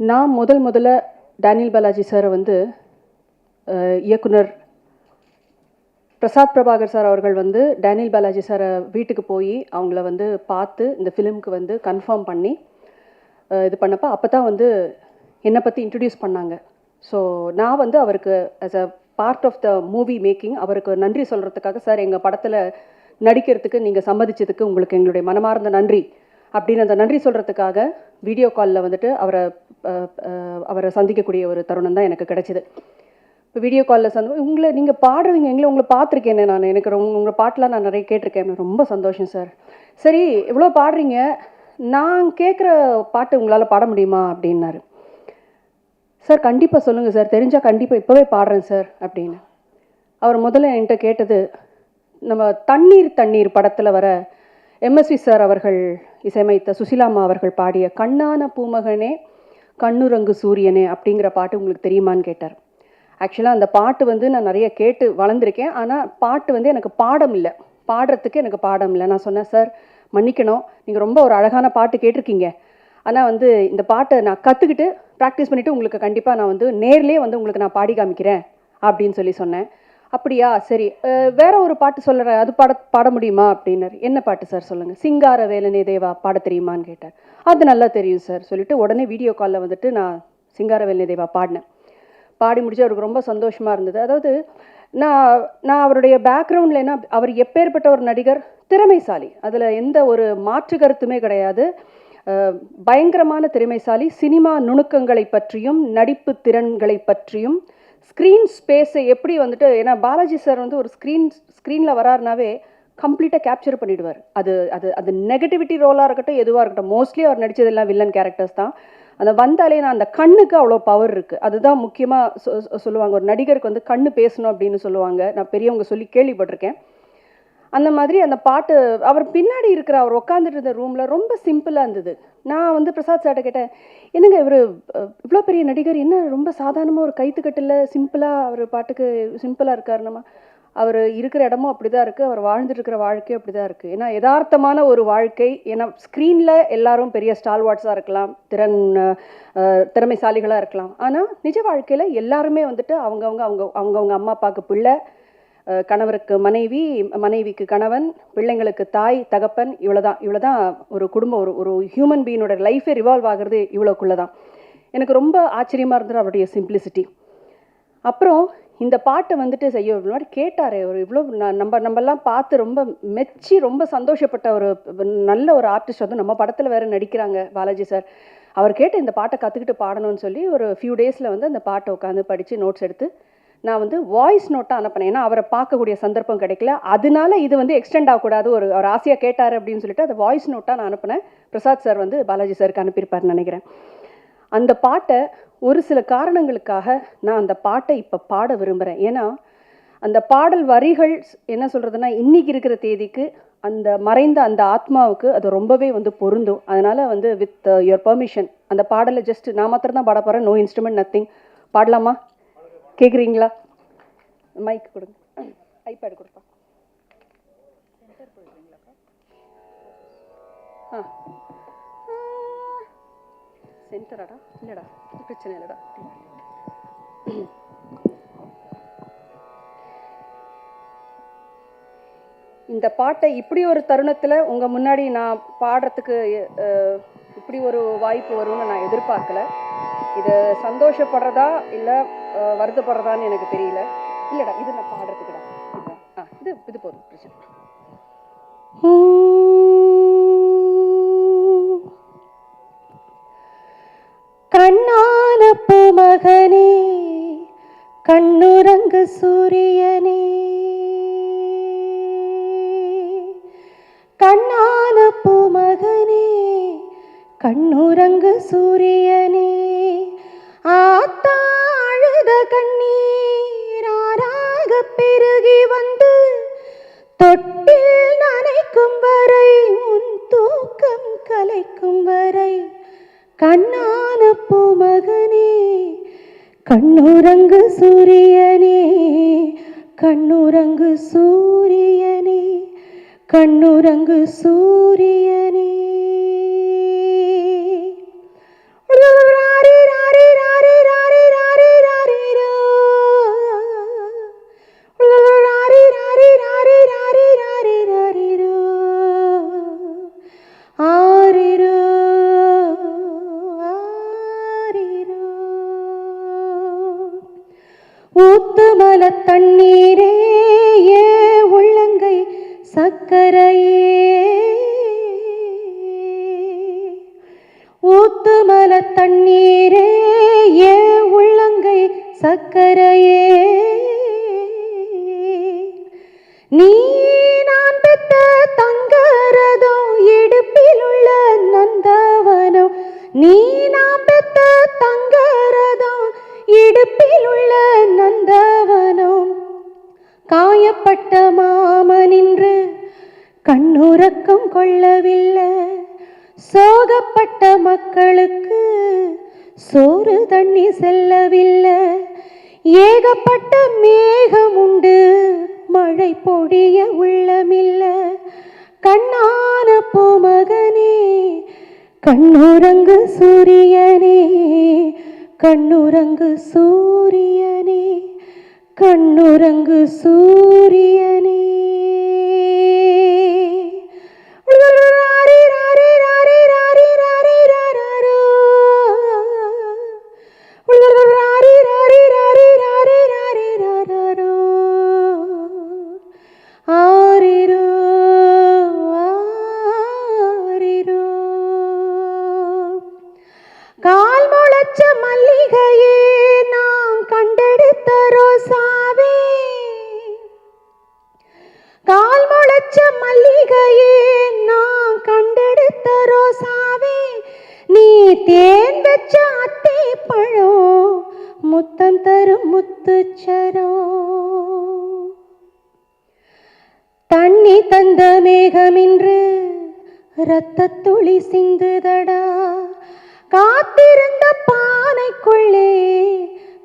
நான் முதல்ல டேனியல் பாலாஜி சாரை வந்து இயக்குனர் பிரசாத் பிரபாகர் சார் அவர்கள் வந்து டேனியல் பாலாஜி சாரை வீட்டுக்கு போய் அவங்கள வந்து பார்த்து இந்த ஃபிலிம்க்கு வந்து கன்ஃபார்ம் பண்ணி இது பண்ணப்போ அப்போ தான் வந்து என்னை பற்றி இன்ட்ரடியூஸ் பண்ணாங்க. ஸோ நான் வந்து அவருக்கு as a part of the movie making அவருக்கு நன்றி சொல்கிறதுக்காக, சார் எங்கள் படத்தில் நடிக்கிறதுக்கு நீங்கள் சம்மதிச்சதுக்கு உங்களுக்கு எங்களுடைய மனமார்ந்த நன்றி அப்படின்னு அந்த நன்றி சொல்கிறதுக்காக வீடியோ காலில் வந்துட்டு அவரை சந்திக்கக்கூடிய ஒரு தருணம் தான் எனக்கு கிடைச்சிது. இப்போ வீடியோ காலில் உங்களை நீங்கள் பாடுறீங்க, உங்களை பார்த்துருக்கேன் நான், எனக்கு உங்களை பாட்டெலாம் நான் நிறைய கேட்டிருக்கேன், ரொம்ப சந்தோஷம் சார். சரி இவ்வளோ பாடுறீங்க, நான் கேட்குற பாட்டு உங்களால் பாட முடியுமா அப்படின்னாரு. சார் கண்டிப்பாக சொல்லுங்கள் சார், தெரிஞ்சால் கண்டிப்பாக இப்போவே பாடுறேன் சார் அப்படின்னு. அவர் முதல்ல என்கிட்ட கேட்டது, நம்ம தண்ணீர் படத்தில் வர எம்எஸ்வி சார் அவர்கள் இசையமைத்த சுசிலாமா அவர்கள் பாடிய கண்ணான பூமகனே கண்ணுரங்கு சூரியனே அப்படிங்கிற பாட்டு உங்களுக்கு தெரியுமான்னு கேட்டார். ஆக்சுவலாக அந்த பாட்டு வந்து நான் நிறைய கேட்டு வளர்ந்துருக்கேன், ஆனால் பாட்டு வந்து எனக்கு பாடம் இல்லை, பாடுறதுக்கு எனக்கு பாடம் இல்லை. நான் சொன்னேன், சார் மன்னிக்கணும், நீங்கள் ரொம்ப ஒரு அழகான பாட்டு கேட்டிருக்கீங்க, ஆனால் வந்து இந்த பாட்டை நான் கற்றுக்கிட்டு ப்ராக்டிஸ் பண்ணிவிட்டு உங்களுக்கு கண்டிப்பாக நான் வந்து நேர்லேயே வந்து உங்களுக்கு நான் பாடி காமிக்கிறேன் அப்படின்னு சொன்னேன். அப்படியா, சரி வேற ஒரு பாட்டு சொல்கிறேன், அது பாட முடியுமா அப்படின்னாரு. என்ன பாட்டு சார் சொல்லுங்கள். சிங்கார வேலனே தேவா பாட தெரியுமான்னு கேட்டார். அது நல்லா தெரியும் சார் சொல்லிட்டு உடனே வீடியோ காலில் வந்துட்டு நான் சிங்கார வேலனே தேவா பாடினேன். பாடி முடிச்சு அவருக்கு ரொம்ப சந்தோஷமாக இருந்தது. அதாவது நான் அவருடைய பேக்ரவுண்டில் என்ன, அவர் எப்பேற்பட்ட ஒரு நடிகர், திறமைசாலி, அதில் எந்த ஒரு மாற்று கருத்துமே கிடையாது, பயங்கரமான திறமைசாலி. சினிமா நுணுக்கங்களை பற்றியும் நடிப்பு திறன்களை பற்றியும் ஸ்க்ரீன் ஸ்பேஸை எப்படி வந்துட்டு, ஏன்னா பாலாஜி சார் வந்து ஒரு ஸ்க்ரீனில் வராருனாவே கம்ப்ளீட்டாக கேப்சர் பண்ணிவிடுவார். அது அது அது நெகட்டிவிட்டி ரோலாக இருக்கட்டும் எதுவாக இருக்கட்டும், மோஸ்ட்லி அவர் நடித்ததெல்லாம் வில்லன் கேரக்டர்ஸ் தான். அந்த வந்தாலே நான் அந்த கண்ணுக்கு அவ்வளோ பவர் இருக்குது, அதுதான் முக்கியமாக சொல்லுவாங்க. ஒரு நடிகருக்கு வந்து கண்ணு பேசணும் அப்படின்னு சொல்லுவாங்க, நான் பெரியவங்க சொல்லி கேள்விப்பட்டிருக்கேன். அந்த மாதிரி அந்த பாட்டு அவர் பின்னாடி இருக்கிற அவர் உட்காந்துட்டு இருந்த ரூமில் ரொம்ப சிம்பிளாக இருந்தது. நான் வந்து பிரசாத் சார்ட்ட கேட்டேன், என்னங்க இவர் இவ்வளோ பெரிய நடிகர், என்ன ரொம்ப சாதாரணமாக ஒரு கைத்துக்கட்டில் சிம்பிளாக அவர் பாட்டுக்கு சிம்பிளாக இருக்காருன்னமா. அவர் இருக்கிற இடமும் அப்படி தான் இருக்குது, அவர் வாழ்ந்துட்டு இருக்கிற வாழ்க்கையும் அப்படி தான் இருக்குது. ஏன்னா யதார்த்தமான ஒரு வாழ்க்கை. ஏன்னா ஸ்க்ரீனில் எல்லாரும் பெரிய ஸ்டால்வார்ட்ஸாக இருக்கலாம், திறமைசாலிகளாக இருக்கலாம், ஆனால் நிஜ வாழ்க்கையில் எல்லாருமே வந்துட்டு அவங்கவுங்க அம்மா அப்பாவுக்கு பிள்ளை, கணவருக்கு மனைவி, மனைவிக்கு கணவன், பிள்ளைங்களுக்கு தாய் தகப்பன், இவ்வளோதான் ஒரு குடும்பம். ஒரு ஹியூமன் பீயினோட லைஃபே ரிவால்வ் ஆகிறது இவ்வளோக்குள்ளே தான். எனக்கு ரொம்ப ஆச்சரியமாக இருந்தது அவருடைய சிம்பிளிசிட்டி. அப்புறம் இந்த பாட்டை வந்துட்டு செய்ய முன்னாடி கேட்டார், ஒரு இவ்வளோ நம்மெல்லாம் பார்த்து ரொம்ப மெச்சி ரொம்ப சந்தோஷப்பட்ட ஒரு நல்ல ஒரு ஆர்டிஸ்ட் வந்து நம்ம படத்தில் வேறு நடிக்கிறாங்க பாலாஜி சார். அவர் கேட்டு இந்த பாட்டை கற்றுக்கிட்டு பாடணும்னு சொல்லி ஒரு ஃபியூ டேஸில் வந்து அந்த பாட்டை உட்காந்து படித்து நோட்ஸ் எடுத்து நான் வந்து வாய்ஸ் நோட்டாக அனுப்பினேன். ஏன்னா அவரை பார்க்கக்கூடிய சந்தர்ப்பம் கிடைக்கல, அதனால இது வந்து எக்ஸ்டெண்ட் ஆகக்கூடாது, ஒரு ஆசையாக கேட்டார் அப்படின்னு சொல்லிட்டு அதை வாய்ஸ் நோட்டாக நான் அனுப்பினேன். பிரசாத் சார் வந்து பாலாஜி சாருக்கு அனுப்பியிருப்பார்னு நினைக்கிறேன். அந்த பாட்டை ஒரு சில காரணங்களுக்காக நான் அந்த பாட்டை இப்போ பாட விரும்புகிறேன். ஏன்னா அந்த பாடல் வரிகள் என்ன சொல்கிறதுனா, இன்றைக்கி இருக்கிற தேதிக்கு அந்த மறைந்த அந்த ஆத்மாவுக்கு அது ரொம்பவே வந்து பொருந்தும். அதனால் வந்து வித் யுவர் பெர்மிஷன் அந்த பாடலை ஜஸ்ட் நான் மாத்திரம் தான் பாட போகிறேன், நோ இன்ஸ்ட்ருமெண்ட் நத்திங். பாடலாமா? கேட்குறீங்களா? மைக் கொடுங்க, ஐபேடு கொடுப்பா. சென்டராடா? இல்லைடா, பிரச்சனை இல்லைடா. இந்த பாட்டை இப்படி ஒரு தருணத்தில் உங்கள் முன்னாடி நான் பாடுறதுக்கு இப்படி ஒரு வாய்ப்பு வரும்னு நான் எதிர்பார்க்கல. இது சந்தோஷப்படுறதா இல்லை வருத்தப்படுறதான்னு எனக்கு தெரியல. இல்லைடா, இது நான் பாடுறதுக்குடா. இது போதும், பிரச்சனை. கண்ணான பூமகனே கண்ணுரங்கு சூரியனே, கண்ணான பூமகனே கண்ணுரங்கு சூரியனே, ஆத்தா அழுத கண்ணீராக பெருகி வந்து தொட்டில் நனைக்கும் வரை, உன் தூக்கம் கலைக்கும் வரை, கண்ணான பூமகனே கண்ணுரங்கு சூரியனே, கண்ணுரங்கு சூரியனே, கண்ணுரங்கு சூரியனே. ஊத்துமல தண்ணீரே ஏ உள்ளங்கை சக்கரையே, ஊத்துமல தண்ணீரே ஏ உள்ளங்கை சக்கரையே, நீ நான் பெத்த தங்கரதம் இடுப்பில் உள்ள நந்தவனம், நீ நான் பெத்த தங்கரதம் இடுப்பில் உள்ள நந்தவனம், காயப்பட்ட மாமனின்று கண்ணுறக்கம் கொள்ளவில்லை, சோகப்பட்ட மக்களுக்கு சோறு தண்ணி செல்லவில்லை, ஏகப்பட்ட மேகம் உண்டு மழை பொழிய உள்ளமில்ல, கண்ணான பூமகனே கண்ணுறங்கு சூரியனே, கண்ணுறங்கு சூரியனே, கண்ணுறங்கு சூரியனே. கால் முளைச்ச மல்லிகையே நான் கண்டெடுத்த ரோசாவே, கால் முளைச்ச மல்லிகையே நான் கண்டெடுத்த ரோசாவே, நீ தேன் வச்ச அத்தை பழம் முத்தம் தரும் முத்துச்சரம், தண்ணி தந்த மேகமின்று இரத்த துளி சிந்துதடா, காத்திருந்த பானைக்குள்ளே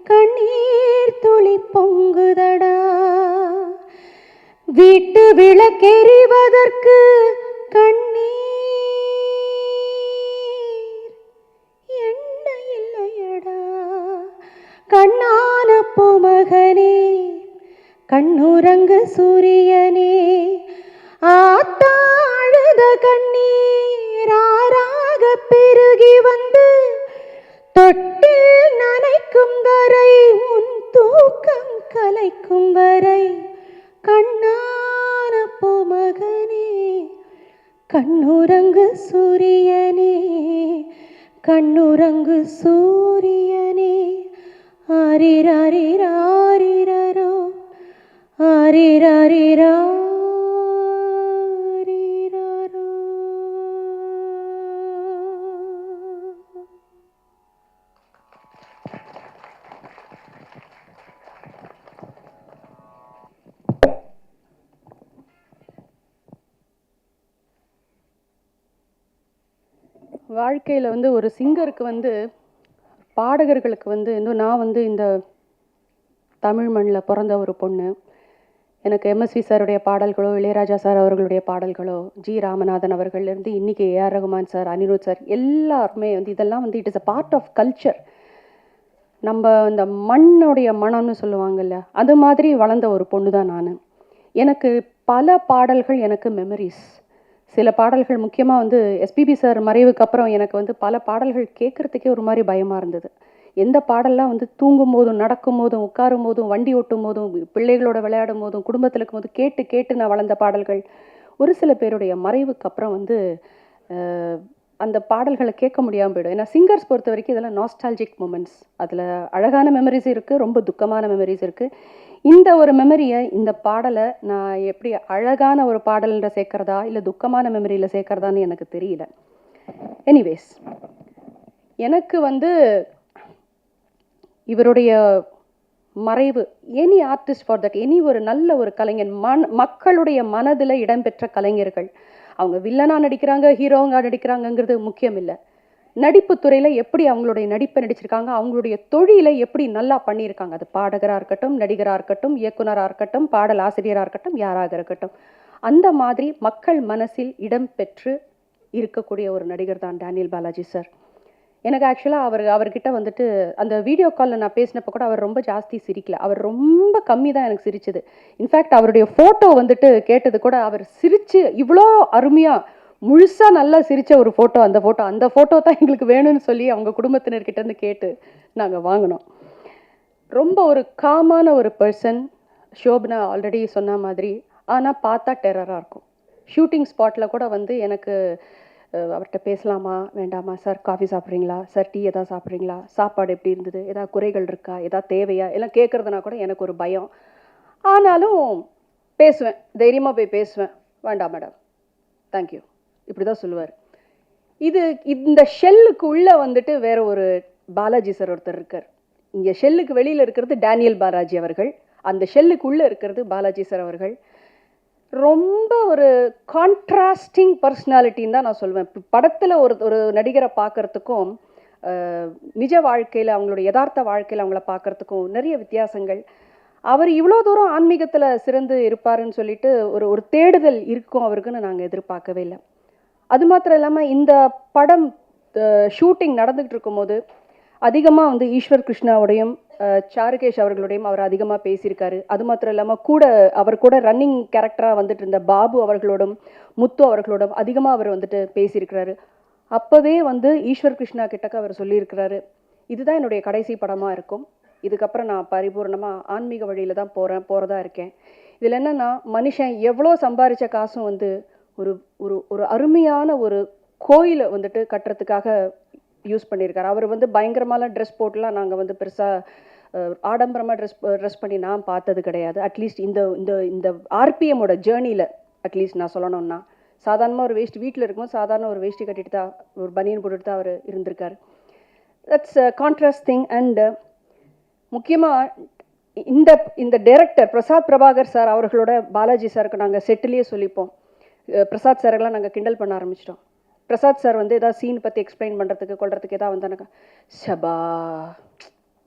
கண்ணீர் துளி பொங்குதடா, வீட்டு விளக்கெறிவதற்கு கண்ணீர் என்ன இல்லையடா, கண்ணான பூமகனே கண்ணுறங்கு சூரியனே, ஆத்தா அழுத கண்ணீர் ஆறாக பெருகி வந்து தொட்டில் நனைக்கும் வரை, உன் தூக்கம் கலைக்கும் வரை, கண்ணான பூமகனே கண்ணுறங்கு சூரியனே, கண்ணுறங்கு சூரியனே. ஆரிராரிராரிரரோ ஆரிராரிரா. வாழ்க்கையில் வந்து ஒரு சிங்கருக்கு வந்து பாடகர்களுக்கு வந்து இன்னும் நான் வந்து இந்த தமிழ் மண்ணில் பிறந்த ஒரு பொண்ணு. எனக்கு எம்எஸ்வி சாருடைய பாடல்களோ இளையராஜா சார் அவர்களுடைய பாடல்களோ ஜி ராமநாதன் அவர்கள்லேருந்து இன்றைக்கி AR Rahman sir Anirudh sir எல்லாருமே வந்து இதெல்லாம் வந்து it is a part of culture. நம்ம இந்த மண்ணுடைய மனம்னு சொல்லுவாங்கல்ல, அது மாதிரி வளர்ந்த ஒரு பொண்ணு தான் நான். எனக்கு பல பாடல்கள் எனக்கு மெமரிஸ். சில பாடல்கள் முக்கியமாக வந்து எஸ்பிபி சார் மறைவுக்கு அப்புறம் எனக்கு வந்து பல பாடல்கள் கேட்குறதுக்கே ஒரு மாதிரி பயமாக இருந்தது. எந்த பாடல்லாம் வந்து தூங்கும் போதும் நடக்கும் போதும் உட்காரும் போதும் வண்டி ஓட்டும் போதும் பிள்ளைகளோட விளையாடும் போதும் குடும்பத்தில் இருக்கும் போது கேட்டு கேட்டு நான் வளர்ந்த பாடல்கள். ஒரு சில பேருடைய மறைவுக்கு அப்புறம் வந்து அந்த பாடல்களை கேட்க முடியாமல் போயிடும். ஏன்னா சிங்கர்ஸ் பொறுத்த வரைக்கும் இதெல்லாம் நாஸ்டாலஜிக் மூமெண்ட்ஸ். அதில் அழகான மெமரிஸ் இருக்குது, ரொம்ப துக்கமான மெமரிஸ் இருக்குது. இந்த ஒரு மெமரியை, இந்த பாடலை நான் எப்படி அழகான ஒரு பாடல்ன்ற சேர்க்கிறதா இல்லை துக்கமான மெமரியில் சேர்க்கிறதான்னு எனக்கு தெரியல. எனிவேஸ், எனக்கு வந்து இவருடைய மறைவு, any artist for that, any ஒரு நல்ல ஒரு கலைஞன், மக்களுடைய மனதில் இடம்பெற்ற கலைஞர்கள், அவங்க வில்லனாக நடிக்கிறாங்க ஹீரோவாக நடிக்கிறாங்கங்கிறது முக்கியம் இல்லை. நடிப்பு துறையில் எப்படி அவங்களுடைய நடிப்பை நடிச்சிருக்காங்க, அவங்களுடைய தொழிலை எப்படி நல்லா பண்ணியிருக்காங்க. அது பாடகராக இருக்கட்டும், நடிகராக இருக்கட்டும், இயக்குனராக இருக்கட்டும், பாடல் ஆசிரியராக இருக்கட்டும், யாராக இருக்கட்டும், அந்த மாதிரி மக்கள் மனசில் இடம்பெற்று இருக்கக்கூடிய ஒரு நடிகர் தான் டேனியல் பாலாஜி சார். எனக்கு ஆக்சுவலாக அவர்கிட்ட வந்துட்டு அந்த வீடியோ காலில் நான் பேசினப்போ கூட அவர் ரொம்ப ஜாஸ்தி சிரிக்கல, அவர் ரொம்ப கம்மி தான் எனக்கு சிரிச்சது. இன்ஃபேக்ட் அவருடைய ஃபோட்டோ வந்துட்டு கேட்டது கூட அவர் சிரித்து இவ்வளோ அருமையாக முழுசாக நல்லா சிரித்த ஒரு ஃபோட்டோ, அந்த ஃபோட்டோ தான் எங்களுக்கு வேணும்னு சொல்லி அவங்க குடும்பத்தினர்கிட்டேருந்து கேட்டு நாங்கள் வாங்கினோம். ரொம்ப ஒரு காமான ஒரு பர்சன். ஷோபனா ஆல்ரெடி சொன்ன மாதிரி. ஆனால் பார்த்தா டெரராக இருக்கும். ஷூட்டிங் ஸ்பாட்டில் கூட வந்து எனக்கு அவர்கிட்ட பேசலாமா வேண்டாமா, சார் காஃபி சாப்பிட்றீங்களா, சார் டீ எதாவது சாப்பிட்றீங்களா, சாப்பாடு எப்படி இருந்தது, ஏதாவது குறைகள் இருக்கா, ஏதாவது தேவையா, எல்லாம் கேட்குறதுனா கூட எனக்கு ஒரு பயம். ஆனாலும் பேசுவேன், தைரியமாக போய் பேசுவேன். வேண்டாம் மேடம், தேங்க்யூ, இப்படி தான் சொல்லுவார். இது இந்த ஷெல்லுக்கு உள்ளே வந்துட்டு வேற ஒரு பாலாஜி சார் ஒருத்தர் இருக்கார். இங்கே ஷெல்லுக்கு வெளியில் இருக்கிறது டேனியல் பாலாஜி அவர்கள், அந்த ஷெல்லுக்குள்ளே இருக்கிறது பாலாஜி சார் அவர்கள். ரொம்ப ஒரு கான்ட்ராஸ்டிங் பர்சனாலிட்டின்னு தான் நான் சொல்லுவேன். படத்தில் ஒரு ஒரு நடிகரை பார்க்குறதுக்கும் நிஜ வாழ்க்கையில் அவங்களோட யதார்த்த வாழ்க்கையில் அவங்கள பார்க்குறதுக்கும் நிறைய வித்தியாசங்கள். அவர் இவ்வளோ தூரம் ஆன்மீகத்தில் சிறந்து இருப்பாருன்னு சொல்லிட்டு ஒரு ஒரு தேடுதல் இருக்கும் அவருக்குன்னு நாங்கள் எதிர்பார்க்கவே இல்லை. அது மாத்திரம் இல்லாமல் இந்த படம் ஷூட்டிங் நடந்துகிட்டு இருக்கும்போது அதிகமாக வந்து ஈஸ்வர் கிருஷ்ணாவோடையும் சாருகேஷ் அவர்களுடையும் அவர் அதிகமாக பேசியிருக்காரு. அது மாத்திரம் இல்லாமல் அவர் கூட ரன்னிங் கேரக்டராக வந்துட்டு இருந்த பாபு அவர்களோடும் முத்து அவர்களோடும் அதிகமாக அவர் வந்துட்டு பேசியிருக்கிறாரு. அப்போவே வந்து ஈஸ்வர் கிருஷ்ணா கிட்டக்க அவர் சொல்லியிருக்கிறாரு, இதுதான் என்னுடைய கடைசி படமாக இருக்கும், இதுக்கப்புறம் நான் பரிபூர்ணமாக ஆன்மீக வழியில் தான் போகிறதா இருக்கேன். இதில் என்னென்னா, மனுஷன் எவ்வளோ சம்பாதிச்ச காசும் வந்து ஒரு ஒரு ஒரு அருமையான ஒரு கோயிலை வந்துட்டு கட்டுறதுக்காக யூஸ் பண்ணியிருக்காரு. அவர் வந்து பயங்கரமான ட்ரெஸ் போட்டுலாம் நாங்கள் வந்து பெருசாக ஆடம்பரமாக ட்ரெஸ் பண்ணி நான் பார்த்தது கிடையாது. அட்லீஸ்ட் இந்த இந்த இந்த ஆர்பிஎம்மோட ஜேர்னியில் அட்லீஸ்ட் நான் சொல்லணும்னா, சாதாரணமாக ஒரு வேஷ்டி வீட்டில் இருக்கும்போது சாதாரண ஒரு வேஷ்டி கட்டிட்டு தான், ஒரு பனியன் போட்டுட்டு தான் அவர் இருந்திருக்காரு. That's contrast thing. அண்ட் முக்கியமாக இந்த இந்த டைரக்டர் பிரசாத் பிரபாகர் சார் அவர்களோட பாலாஜி சாருக்கு நாங்கள் செட்டிலேயே சொல்லிப்போம். பிரசாத் சாரெல்லாம் நாங்கள் கிண்டல் பண்ண ஆரம்பிச்சிட்டோம். பிரசாத் சார் வந்து எதாவது சீன் பற்றி எக்ஸ்பிளைன் பண்ணுறதுக்கு கொள்றதுக்கு எதாவது வந்தானக்கா, ஷபா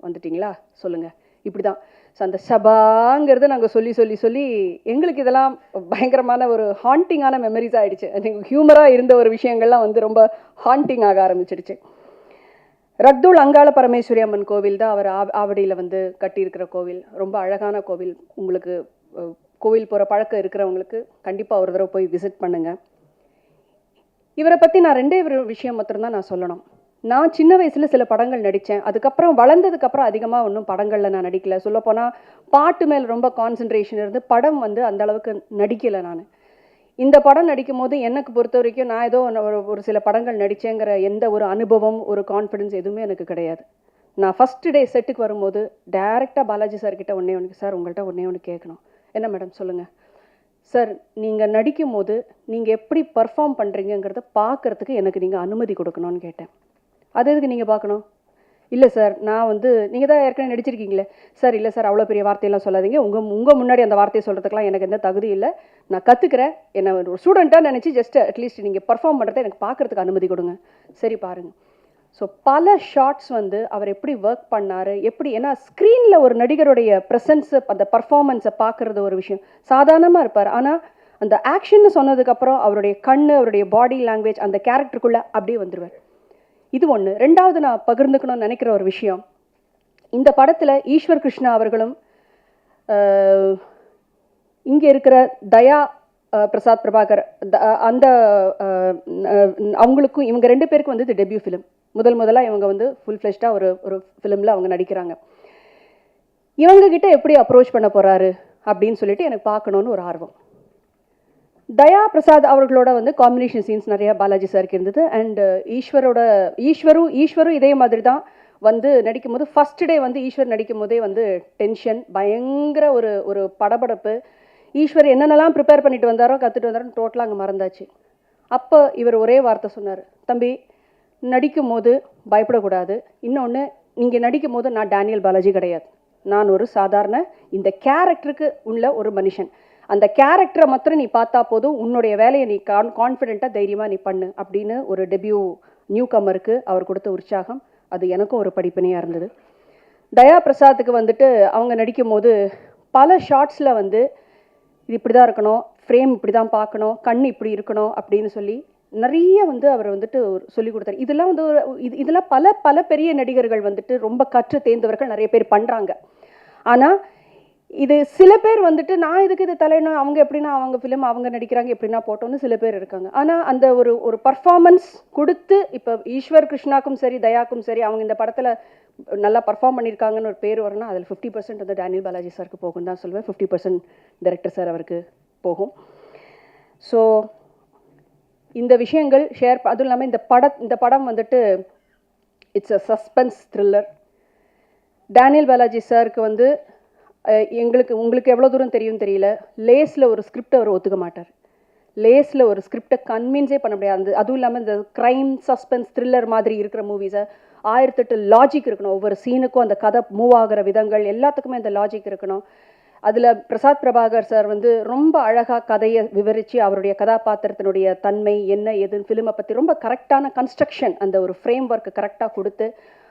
வந்துட்டிங்களா சொல்லுங்கள், இப்படி தான். ஸோ அந்த ஷபாங்கிறது நாங்கள் சொல்லி சொல்லி சொல்லி எங்களுக்கு இதெல்லாம் பயங்கரமான ஒரு ஹாண்டிங்கான மெமரிஸ் ஆகிடுச்சு. எனக்கு ஹியூமராக இருந்த ஒரு விஷயங்கள்லாம் வந்து ரொம்ப ஹாண்டிங் ஆக ஆரம்பிச்சிடுச்சு. ரக்தூல் அங்காள பரமேஸ்வரி அம்மன் கோவில் தான் அவர் ஆவடியில் வந்து கட்டியிருக்கிற கோவில். ரொம்ப அழகான கோவில். உங்களுக்கு கோவில் போகிற பழக்கம் இருக்கிறவங்களுக்கு கண்டிப்பாக ஒரு தடவை போய் விசிட் பண்ணுங்கள். இவரை பற்றி நான் ரெண்டே விஷயம் மாத்திரம்தான் நான் சொல்லணும். நான் சின்ன வயசில் சில படங்கள் நடித்தேன். அதுக்கப்புறம் வளர்ந்ததுக்கப்புறம் அதிகமாக ஒன்றும் படங்களில் நான் நடிக்கலை. சொல்லப்போனால் பாட்டு மேல் ரொம்ப கான்சன்ட்ரேஷன் இருந்து படம் வந்து அந்தளவுக்கு நடிக்கலை நான். இந்த படம் நடிக்கும் போது எனக்கு பொறுத்த வரைக்கும் நான் ஏதோ ஒரு சில படங்கள் நடித்தேங்கிற எந்த ஒரு அனுபவம், ஒரு கான்ஃபிடென்ஸ் எதுவுமே எனக்கு கிடையாது. நான் ஃபஸ்ட்டு டே செட்டுக்கு வரும்போது டைரெக்டாக பாலாஜி சார்கிட்ட ஒன்று, சார் உங்கள்கிட்ட ஒன்று கேட்கணும். என்ன மேடம் சொல்லுங்கள். சார், நீங்கள் நடிக்கும் போது நீங்கள் எப்படி பர்ஃபார்ம் பண்ணுறீங்கிறத பார்க்குறதுக்கு எனக்கு நீங்கள் அனுமதி கொடுக்கணும்னு கேட்டேன். அது எதுக்கு நீங்கள் பார்க்கணும்? இல்லை சார், நான் வந்து நீங்கள் தான் ஏற்கனவே நடிச்சிருக்கீங்களே. சார் இல்லை சார், அவ்வளோ பெரிய வார்த்தையெல்லாம் சொல்லாதீங்க, உங்கள் முன்னாடி அந்த வார்த்தையை சொல்கிறதுக்கெலாம் எனக்கு எந்த தகுதி இல்லை, நான் கற்றுக்கிறேன், என்னை ஒரு ஸ்டூடெண்ட்டாக நினச்சி ஜஸ்ட் அட்லீஸ்ட் நீங்கள் பர்ஃபார்ம் பண்ணுறதை எனக்கு பார்க்குறதுக்கு அனுமதி கொடுங்க. சரி பாருங்கள். ஸோ பல ஷார்ட்ஸ் வந்து அவர் எப்படி ஒர்க் பண்ணார், எப்படி, ஏன்னா ஸ்க்ரீனில் ஒரு நடிகருடைய ப்ரெசன்ஸு, அந்த பர்ஃபார்மன்ஸை பார்க்குறது ஒரு விஷயம், சாதாரணமாக இருப்பார். ஆனால் அந்த ஆக்ஷன்னு சொன்னதுக்கப்புறம் அவருடைய கண், அவருடைய பாடி லாங்குவேஜ் அந்த கேரக்டருக்குள்ளே அப்படியே வந்துடுவார். இது ஒன்று. ரெண்டாவது நான் பகிர்ந்துக்கணும்னு நினைக்கிற ஒரு விஷயம், இந்த படத்தில் ஈஸ்வர் கிருஷ்ணா அவர்களும் இங்கே இருக்கிற தயா பிரசாத் பிரபாகர் அந்த அவங்களுக்கும், இவங்க ரெண்டு பேருக்கும் வந்து இது டெபியூ ஃபிலிம். முதலாக இவங்க வந்து ஃபுல் ஃப்ளெஷ்டாக ஒரு ஃபிலிமில் அவங்க நடிக்கிறாங்க. இவங்ககிட்ட எப்படி அப்ரோச் பண்ண போகிறாரு அப்படின்னு சொல்லிட்டு எனக்கு பார்க்கணுன்னு ஒரு ஆர்வம். தயா பிரசாத் அவர்களோட வந்து காம்பினேஷன் சீன்ஸ் நிறையா பாலாஜி சாருக்கு இருந்தது. அண்ட் ஈஸ்வரும் இதே மாதிரி தான் வந்து நடிக்கும் போது, ஃபஸ்ட் டே வந்து ஈஸ்வர் நடிக்கும் போதே வந்து டென்ஷன், பயங்கர ஒரு ஒரு படபடப்பு. ஈஸ்வர் என்னென்னலாம் ப்ரிப்பேர் பண்ணிட்டு வந்தாரோ, கற்றுட்டு வந்தாரோ, டோட்டலாக அங்கே மறந்தாச்சு. அப்போ இவர் ஒரே வார்த்தை சொன்னார், தம்பி நடிக்கும் போது பயப்படக்கூடாது. இன்னொன்று, நீங்கள் நடிக்கும் போது நான் டேனியல் பாலாஜி கிடையாது, நான் ஒரு சாதாரண இந்த கேரக்டருக்கு உள்ள ஒரு மனுஷன். அந்த கேரக்டரை மாத்திரம் நீ பார்த்தா போதும், உன்னுடைய வேலையை நீ கான்ஃபிடென்ட்டாக தைரியமாக நீ பண்ணு அப்படின்னு ஒரு டெபியூ நியூ கம்மருக்கு அவர் கொடுத்த உற்சாகம் அது எனக்கும் ஒரு படிப்பினையாக இருந்தது. தயா பிரசாத்துக்கு வந்துட்டு அவங்க நடிக்கும் போது பல ஷார்ட்ஸில் வந்து இது இப்படி தான் இருக்கணும், ஃப்ரேம் இப்படி தான் பார்க்கணும், கண் இப்படி இருக்கணும் அப்படின்னு சொல்லி நிறைய வந்து அவர் வந்துட்டு சொல்லி கொடுத்தாரு. இதெல்லாம் வந்து இதெல்லாம் பல பெரிய நடிகர்கள் வந்துட்டு ரொம்ப கற்று தேர்ந்தவர்கள் நிறைய பேர் பண்ணுறாங்க. ஆனால் இது சில பேர் வந்துட்டு நான் இதுக்கு இது தலைனா அவங்க எப்படின்னா அவங்க ஃபிலிம் அவங்க நடிக்கிறாங்க எப்படின்னா போட்டோன்னு சில பேர் இருக்காங்க. ஆனால் அந்த ஒரு பர்ஃபார்மன்ஸ் கொடுத்து இப்போ ஈஸ்வர் கிருஷ்ணாக்கும் சரி தயாக்கும் சரி அவங்க இந்த படத்தில் நல்லா பர்ஃபார்ம் பண்ணியிருக்காங்கன்னு ஒரு பேர் வரணும். அதில் 50% வந்து டேனியல் பாலாஜி சாருக்கு போகும் தான் சொல்லுவேன். 50% டைரக்டர் சார் அவருக்கு போகும். ஸோ இந்த விஷயங்கள் ஷேர் அதுவும் இல்லாமல் இந்த படம் வந்துட்டு it's a suspense thriller. Daniel Balaji சாருக்கு வந்து உங்களுக்கு எவ்வளோ தூரம் தெரியும் தெரியல, லேஸில் ஒரு ஸ்கிரிப்டை அவர் ஒத்துக்க மாட்டார். லேஸில் ஒரு ஸ்கிரிப்டை கன்வின்ஸே பண்ண முடியாது. அதுவும் இல்லாமல் இந்த க்ரைம் சஸ்பென்ஸ் த்ரில்லர் மாதிரி இருக்கிற மூவிஸை 1008 லாஜிக் இருக்கணும். ஒவ்வொரு சீனுக்கும் அந்த கதை மூவ் ஆகிற விதங்கள் எல்லாத்துக்குமே அந்த லாஜிக் இருக்கணும். அதில் பிரசாத் பிரபாகர் சார் வந்து ரொம்ப அழகாக கதையை விவரித்து அவருடைய கதாபாத்திரத்தினுடைய தன்மை என்ன ஏதுன்னு ஃபிலிமை பற்றி ரொம்ப கரெக்டான கன்ஸ்ட்ரக்ஷன் அந்த ஒரு ஃப்ரேம் ஒர்க்கு கரெக்டாக கொடுத்து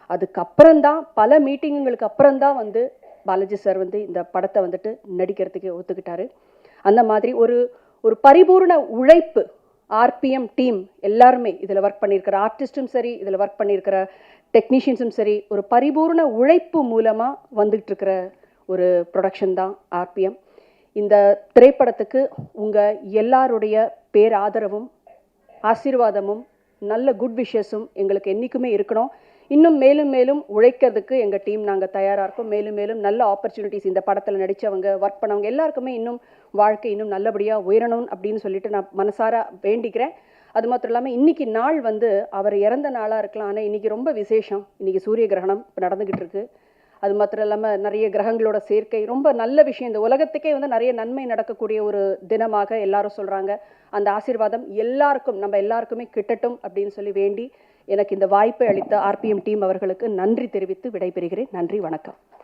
அதுக்கப்புறம்தான் பல மீட்டிங்குங்களுக்கு அப்புறம்தான் வந்து பாலாஜி சார் வந்து இந்த படத்தை வந்துட்டு நடிக்கிறதுக்கு ஒத்துக்கிட்டாரு. அந்த மாதிரி ஒரு பரிபூர்ண உழைப்பு ஆர்பிஎம் டீம் எல்லாருமே இதில் ஒர்க் பண்ணியிருக்கிற ஆர்டிஸ்ட்டும் சரி இதில் ஒர்க் பண்ணியிருக்கிற டெக்னீஷியன்ஸும் சரி ஒரு பரிபூர்ண உழைப்பு மூலமாக வந்துட்டு இருக்கிற ஒரு ப்ரொடக்ஷன் தான் ஆர்பிஎம். இந்த திரைப்படத்துக்கு உங்கள் எல்லாருடைய பேராதரவும் ஆசீர்வாதமும் நல்ல குட் விஷஸும் எங்களுக்கு என்றைக்குமே இருக்கணும். இன்னும் மேலும் மேலும் உழைக்கிறதுக்கு எங்கள் டீம் நாங்கள் தயாராக இருக்கோம். மேலும் மேலும் நல்ல ஆப்பர்ச்சுனிட்டிஸ் இந்த படத்தில் நடித்தவங்க ஒர்க் பண்ணவங்க எல்லாருக்குமே இன்னும் வாழ்க்கை இன்னும் நல்லபடியாக உயரணும் அப்படின்னு சொல்லிட்டு நான் மனசார வேண்டிக்கிறேன். அது மாத்திரம் இல்லாமல் இன்றைக்கி நாள் வந்து அவர் இறந்த நாளாக இருக்கலாம், ஆனால் இன்றைக்கி ரொம்ப விசேஷம். இன்றைக்கி சூரிய கிரகணம் இப்போ நடந்துக்கிட்டு இருக்குது. அது மாத்திரம் இல்லாமல் நிறைய கிரகங்களோட சேர்க்கை ரொம்ப நல்ல விஷயம். இந்த உலகத்துக்கே வந்து நிறைய நன்மை நடக்கக்கூடிய ஒரு தினமாக எல்லாரும் சொல்கிறாங்க. அந்த ஆசீர்வாதம் எல்லாருக்கும் நம்ம எல்லாருக்குமே கிட்டட்டும் அப்படின்னு சொல்லி வேண்டி எனக்கு இந்த வாய்ப்பை அளித்த ஆர்பிஎம் டீம் அவர்களுக்கு நன்றி தெரிவித்து விடைபெறுகிறேன். நன்றி, வணக்கம்.